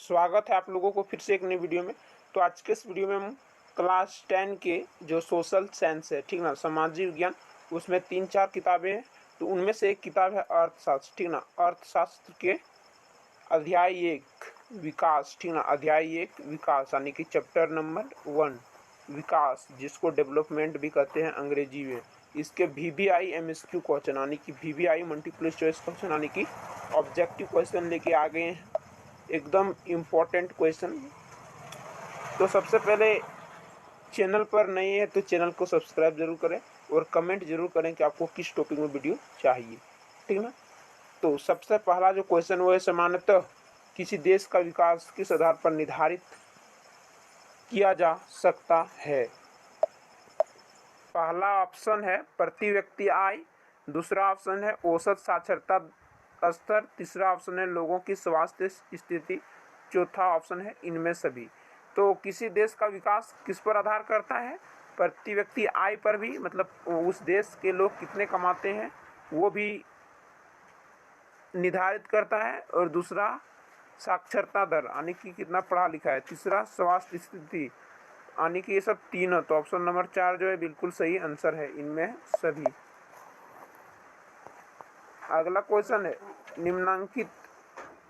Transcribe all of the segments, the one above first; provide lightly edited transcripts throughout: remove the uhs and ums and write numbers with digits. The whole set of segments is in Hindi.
स्वागत है आप लोगों को फिर से एक नई वीडियो में। तो आज के इस वीडियो में हम क्लास 10 के जो सोशल साइंस है, ठीक ना, सामाजिक विज्ञान, उसमें 3-4 किताबें हैं। तो उनमें से एक किताब है अर्थशास्त्र, ठीक ना। अर्थशास्त्र के अध्याय 1 विकास, ठीक ना, अध्याय 1 विकास यानी कि चैप्टर नंबर 1 विकास, जिसको डेवलपमेंट भी कहते हैं अंग्रेजी में। इसके VBI MSQ क्वेश्चन यानी कि VBI मल्टीपल चॉइस क्वेश्चन यानी कि ऑब्जेक्टिव क्वेश्चन लेके आ गए हैं, एकदम इम्पोर्टेंट क्वेश्चन। तो सबसे पहले, चैनल पर नए हैं तो चैनल को सब्सक्राइब जरूर करें और कमेंट जरूर करें कि आपको किस टॉपिक में वीडियो चाहिए, ठीक ना। तो सबसे पहला जो क्वेश्चन वो है, सामान्यतः किसी देश का विकास किस आधार पर निर्धारित किया जा सकता है। पहला ऑप्शन है प्रति व्यक्ति आय, दूसरा ऑप्शन है औसत साक्षरता स्तर, तीसरा ऑप्शन है लोगों की स्वास्थ्य स्थिति, चौथा ऑप्शन है इनमें सभी। तो किसी देश का विकास किस पर आधार करता है? प्रति व्यक्ति आय पर भी, मतलब उस देश के लोग कितने कमाते हैं वो भी निर्धारित करता है, और दूसरा साक्षरता दर यानी कि कितना पढ़ा लिखा है, तीसरा स्वास्थ्य स्थिति यानी कि ये सब तीनों। तो ऑप्शन नंबर 4 जो है बिल्कुल सही आंसर है, इनमें सभी। अगला क्वेश्चन है, निम्नलिखित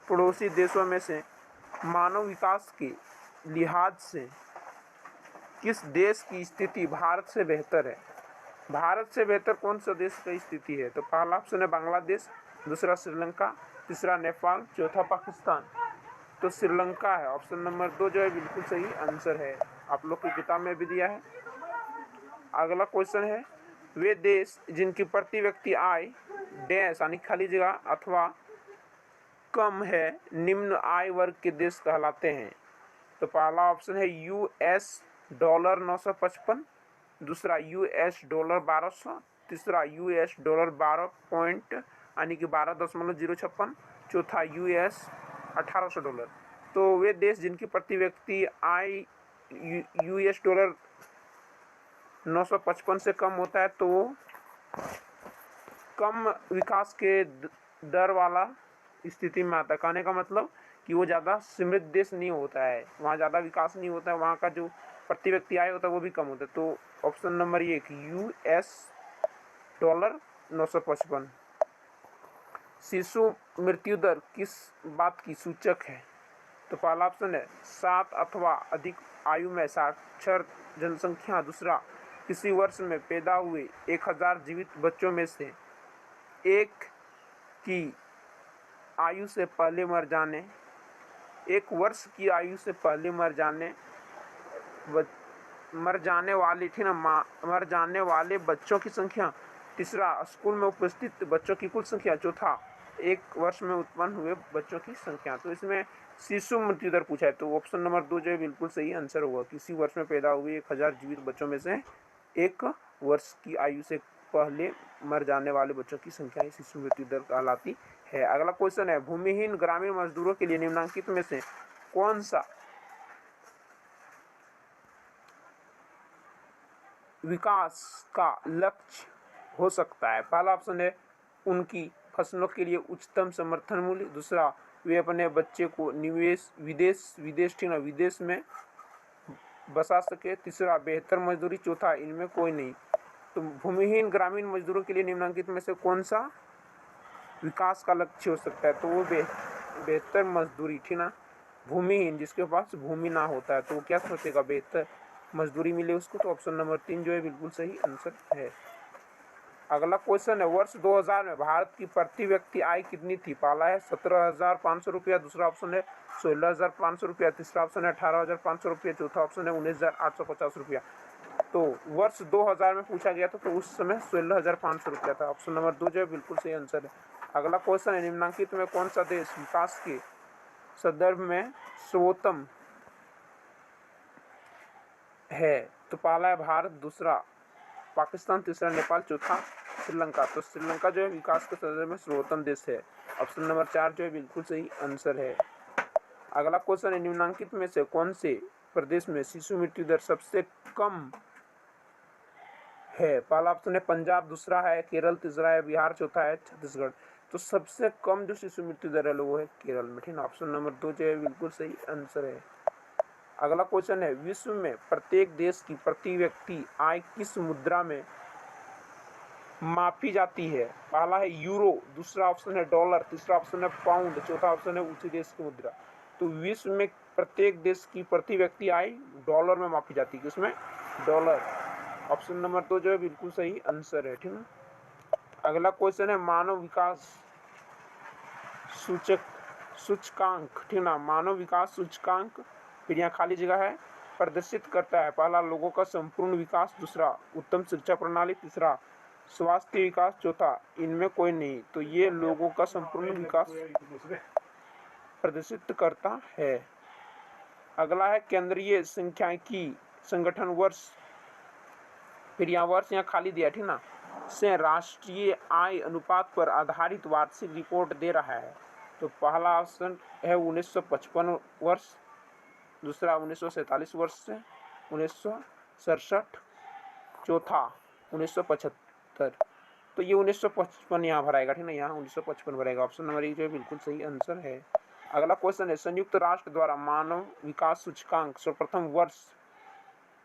पड़ोसी देशों में से मानव विकास के लिहाज से किस देश की स्थिति भारत से बेहतर है? भारत से बेहतर कौन सा देश की स्थिति है? तो पहला ऑप्शन है बांग्लादेश, दूसरा श्रीलंका, तीसरा नेपाल, चौथा पाकिस्तान। तो श्रीलंका है, ऑप्शन नंबर 2 जो है बिल्कुल सही आंसर है, आप लोग की किताब में भी दिया है। अगला क्वेश्चन है, वे देश जिनकी प्रति व्यक्ति आय डैश यानी खाली जगह अथवा कम है निम्न आय वर्ग के देश कहलाते हैं। तो पहला ऑप्शन है US डॉलर 955, दूसरा US डॉलर 1200, तीसरा US डॉलर 12 पॉइंट यानी कि 12.056, चौथा US 1800 डॉलर। तो वे देश जिनकी प्रति व्यक्ति आय US डॉलर 955 से कम होता है तो वो कम विकास के दर वाला स्थिति में आता है। कहने का मतलब कि वो ज़्यादा समृद्ध देश नहीं होता है, वहाँ ज़्यादा विकास नहीं होता है, वहाँ का जो प्रति व्यक्ति आय होता है वो भी कम होता है। तो ऑप्शन नंबर 1 US डॉलर 955। शिशु मृत्यु दर किस बात की सूचक है? तो पहला ऑप्शन है 7 अथवा अधिक आयु में साक्षर जनसंख्या, दूसरा किसी वर्ष में पैदा हुए 1000 जीवित बच्चों में से एक की आयु से पहले मर जाने, एक वर्ष की आयु से पहले मर जाने वाले बच्चों की संख्या, तीसरा स्कूल में उपस्थित बच्चों की कुल संख्या, चौथा एक वर्ष में उत्पन्न हुए बच्चों की संख्या। तो इसमें शिशु मृत्यु दर पूछा है, तो ऑप्शन नंबर 2 जो है बिल्कुल सही आंसर होगा। किसी वर्ष में पैदा हुए 1000 जीवित बच्चों में से एक वर्ष की आयु से पहले मर जाने वाले बच्चों की संख्या ही शिशु मृत्यु दर कहलाती है। अगला क्वेश्चन है, भूमिहीन ग्रामीण मजदूरों के लिए निम्नलिखित में से कौन सा विकास का लक्ष्य हो सकता है? पहला ऑप्शन है उनकी फसलों के लिए उच्चतम समर्थन मूल्य, दूसरा वे अपने बच्चे को विदेश में बसा सके, तीसरा बेहतर मजदूरी, चौथा इनमें कोई नहीं। तो भूमिहीन ग्रामीण मजदूरों के लिए निम्नलिखित में से कौन सा विकास का लक्ष्य हो सकता है? तो वो बेहतर मजदूरी, ठीक ना। भूमिहीन जिसके पास भूमि ना होता है तो वो क्या सोचेगा, बेहतर मजदूरी मिले उसको। तो ऑप्शन नंबर 3 जो है बिल्कुल सही आंसर है। अगला क्वेश्चन है, वर्ष 2000 में भारत की प्रति व्यक्ति आय कितनी थी? पहला है 17,500 रुपया, दूसरा ऑप्शन है 16,500 रुपया, तीसरा ऑप्शन है 18,500 रुपया, चौथा ऑप्शन है 19,850 रुपया। तो वर्ष 2000 में पूछा गया था तो उस समय 16,500 रुपया था, ऑप्शन नंबर 2 जो है बिल्कुल सही आंसर है। अगला क्वेश्चन है, निम्नलिखित में कौन सा देश विकास के संदर्भ में सर्वोत्तम है? तो पहला है भारत, दूसरा पाकिस्तान, तीसरा नेपाल, चौथा श्रीलंका। तो श्रीलंका जो है विकास के संदर्भ में सर्वोत्तम देश है, ऑप्शन नंबर 4 जो है बिल्कुल सही आंसर है। अगला क्वेश्चन है, निम्नलिखित में से कौन से प्रदेश में शिशु मृत्यु दर सबसे कम है? पहला ऑप्शन है पंजाब, दूसरा है केरल, तीसरा है बिहार, चौथा है छत्तीसगढ़। तो सबसे कम जो शिशु मृत्यु दर है वो है केरल में, ठीक है। ऑप्शन नंबर 2 जो है बिल्कुल सही आंसर है। अगला क्वेश्चन है, विश्व में प्रत्येक देश की प्रति व्यक्ति आय किस मुद्रा में मापी जाती है? पहला है यूरो, दूसरा ऑप्शन है डॉलर, तीसरा ऑप्शन है पाउंड, चौथा ऑप्शन है उसी देश की मुद्रा। तो विश्व में प्रत्येक देश की प्रति व्यक्ति आय डॉलर में मापी जाती है, किसमें? डॉलर। ऑप्शन नंबर 2 जो है बिल्कुल सही आंसर है, ठीक है। अगला क्वेश्चन है, मानव विकास सूचकांक, ठीक ना, मानव विकास सूचकांक, फिर यहाँ खाली जगह है, प्रदर्शित करता है पहला लोगों का संपूर्ण विकास, दूसरा उत्तम शिक्षा प्रणाली, तीसरा स्वास्थ्य विकास, चौथा इनमें कोई नहीं। तो ये लोगों का संपूर्ण विकास प्रदर्शित करता है। अगला है केंद्रीय सांख्यिकी संगठन वर्ष, फिर यहाँ वर्ष यहाँ खाली दिया, ठीक ना, से राष्ट्रीय आय अनुपात पर आधारित वार्षिक रिपोर्ट दे रहा है। तो पहला ऑप्शन है 1955 वर्ष, दूसरा 1947 वर्ष से 1967, चौथा 1975। तो ये 1955 यहाँ भराएगा, ठीक है, यहाँ 1955 भरेगा। ऑप्शन नंबर 1 जो है बिल्कुल सही आंसर है। अगला क्वेश्चन है, संयुक्त राष्ट्र द्वारा मानव विकास सूचकांक सर्वप्रथम वर्ष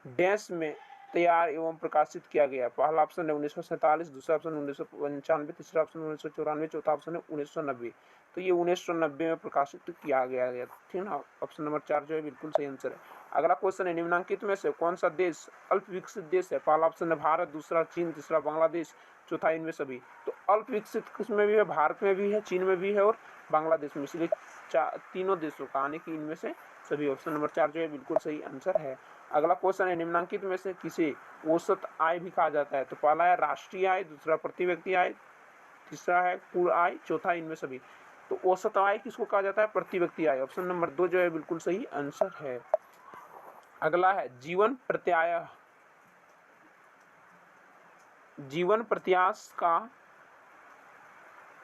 डैश में तैयार एवं प्रकाशित किया गया। पहला ऑप्शन है 1947, दूसरा ऑप्शन 1995, तीसरा ऑप्शन 1994, चौथा ऑप्शन है 1990। तो ये 1990 में प्रकाशित किया गया, ठीक ना। ऑप्शन नंबर 4 जो है बिल्कुल सही आंसर है। अगला क्वेश्चन है, निम्नलिखित में से कौन सा देश अल्प विकसित देश है? पहला ऑप्शन है भारत, दूसरा चीन, तीसरा बांग्लादेश, चौथा इनमें सभी। तो अल्प विकसित किसमें भी है? भारत में भी है, चीन में भी है और बांग्लादेश में, इसलिए तीनों देशों का आने की इनमें से सभी। ऑप्शन नंबर 4 जो है बिल्कुल सही आंसर है। अगला क्वेश्चन है, निम्नलिखित में से किसे औसत आय भी कहा जाता है? तो पहला है राष्ट्रीय आय, दूसरा प्रति व्यक्ति आय, तीसरा है कुल आय, चौथा इनमें सभी। तो औसत आय किसको कहा जाता है? प्रति व्यक्ति आय। ऑप्शन नंबर 2 जो है बिल्कुल सही आंसर है। अगला है जीवन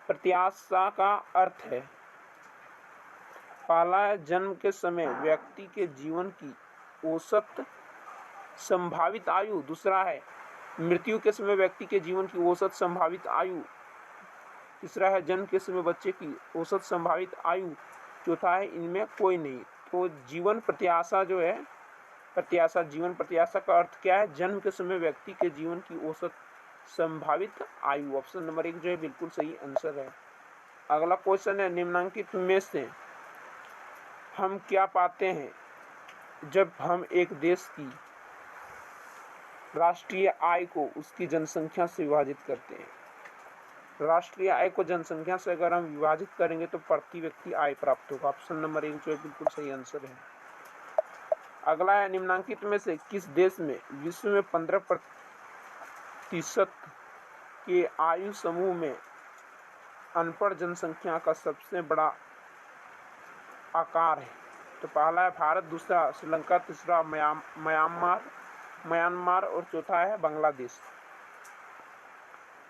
प्रत्याशा का अर्थ है। पहला है जन्म के समय व्यक्ति के जीवन की औसत संभावित आयु, दूसरा है मृत्यु के समय व्यक्ति के जीवन की औसत संभावित आयु, तीसरा है जन्म के समय बच्चे की औसत संभावित आयु, चौथा है इनमें कोई नहीं। तो जीवन प्रत्याशा जो है, जीवन प्रत्याशा का अर्थ क्या है? जन्म के समय व्यक्ति के जीवन की औसत संभावित आयु। ऑप्शन नंबर 1 जो है बिल्कुल सही आंसर है। अगला क्वेश्चन है, निम्नलिखित में से हम क्या पाते हैं जब हम एक देश की राष्ट्रीय आय को उसकी जनसंख्या से विभाजित करते हैं? राष्ट्रीय आय को जनसंख्या से अगर हम विभाजित करेंगे तो प्रति व्यक्ति आय प्राप्त होगा। ऑप्शन नंबर 1 जो है बिल्कुल सही आंसर है। अगला है, निम्नलिखित में से किस देश में विश्व में 15% के आयु समूह में अनपढ़ जनसंख्या का सबसे बड़ा आकार है? तो पहला है भारत, दूसरा श्रीलंका, तीसरा म्यांमार और चौथा है बांग्लादेश।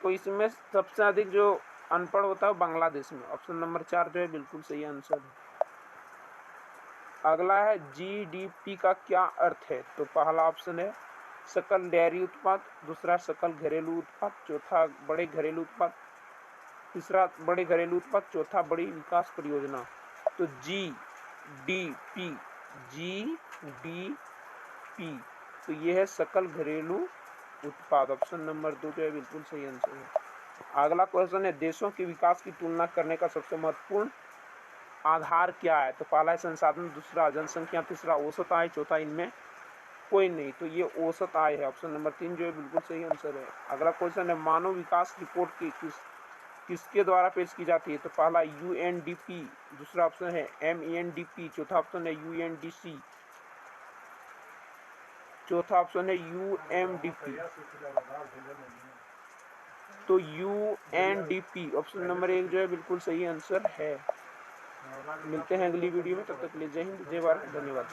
तो इसमें सबसे अधिक जो अनपढ़ होता है बांग्लादेश में। ऑप्शन नंबर 4 जो है बिल्कुल सही आंसर है। अगला है, जीडीपी का क्या अर्थ है? तो पहला ऑप्शन है सकल डेयरी उत्पाद, दूसरा सकल घरेलू उत्पाद, चौथा बड़े घरेलू उत्पाद, तीसरा बड़े घरेलू उत्पाद, चौथा बड़ी विकास परियोजना। तो जीडीपी तो ये है सकल घरेलू उत्पाद। ऑप्शन नंबर 2 जो है बिल्कुल सही आंसर है। अगला क्वेश्चन है, देशों के विकास की तुलना करने का सबसे महत्वपूर्ण आधार क्या है? तो पहला है संसाधन, दूसरा जनसंख्या, तीसरा औसत आय, चौथा इनमें कोई नहीं। तो ये औसत आय है। ऑप्शन नंबर 3 जो है बिल्कुल सही आंसर है। अगला क्वेश्चन है, मानव विकास रिपोर्ट की किसके द्वारा पेश की जाती है? तो पहला यूएनडीपी, दूसरा ऑप्शन है MENDP, चौथा ऑप्शन है UNDC, चौथा ऑप्शन है UMDP। तो UNDP ऑप्शन नंबर 1 जो है बिल्कुल सही आंसर है। मिलते हैं अगली वीडियो में, तब तक के लिए जय हिंद, जय भारत, धन्यवाद।